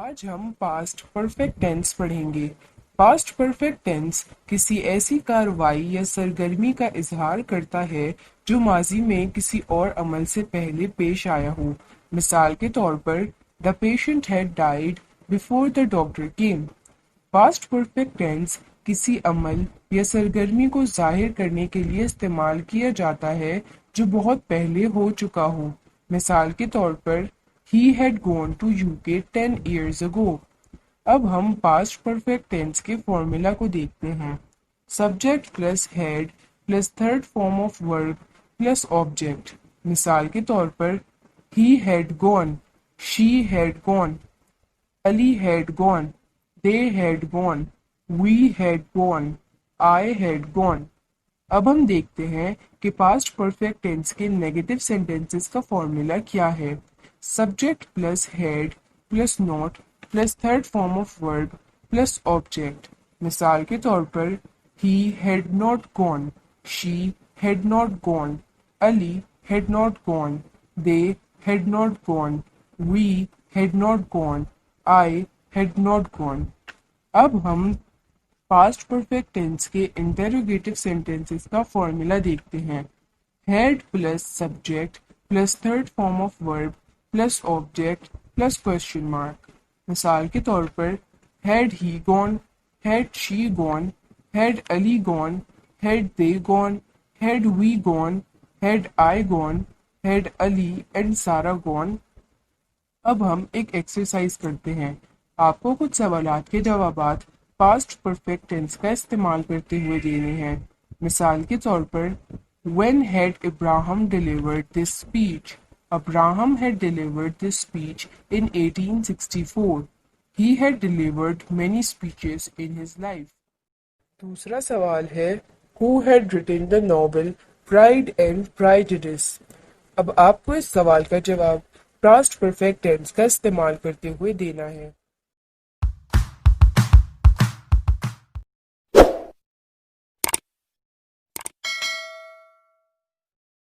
आज हम past perfect tense पढ़ेंगे। पास्ट परफेक्ट टेंस किसी ऐसी कार्रवाई या सरगर्मी का इजहार करता है जो माजी में किसी और अमल से पहले पेश आया हो। मिसाल के तौर पर the patient had died before the doctor came. Past perfect tense किसी अमल या सरगर्मी को जाहिर करने के लिए इस्तेमाल किया जाता है जो बहुत पहले हो चुका हो। मिसाल के तौर पर He had gone to UK 10 years ago. अब हम पास्ट परफेक्ट टेंस के फॉर्मूला को देखते हैं। Subject plus had plus third form of verb plus object. मिसाल के तौर पर He had gone, she had gone, Ali had gone, they had gone, we had gone, I had gone. अब हम देखते हैं कि पास्ट परफेक्ट टेंस के नेगेटिव सेंटेंसेस का फॉर्मूला क्या है। Subject plus had plus not plus third form of verb plus object. मिसाल के तौर पर he had not gone, she had not gone, Ali had not gone, they had not gone, we had not gone, I had not gone. अब हम past perfect tense के interrogative sentences का formula देखते हैं। Had plus subject plus third form of verb plus object plus question mark. मिसाल के तौर पर had he gone, had she gone, had Ali gone, had they gone, had we gone, had I gone, had Ali and Sara gone. अब हम एक exercise करते हैं। आपको कुछ सवालात के जवाबात पास्ट परफेक्ट टेंस का इस्तेमाल करते हुए देने हैं। मिसाल के तौर पर When had Abraham delivered this speech? Abraham had delivered this speech in 1864. He had delivered many speeches in his life. दूसरा सवाल है Who had written the novel Pride and Prejudice? अब आपको इस सवाल का जवाब पास्ट परफेक्ट टेंस का इस्तेमाल करते हुए देना है।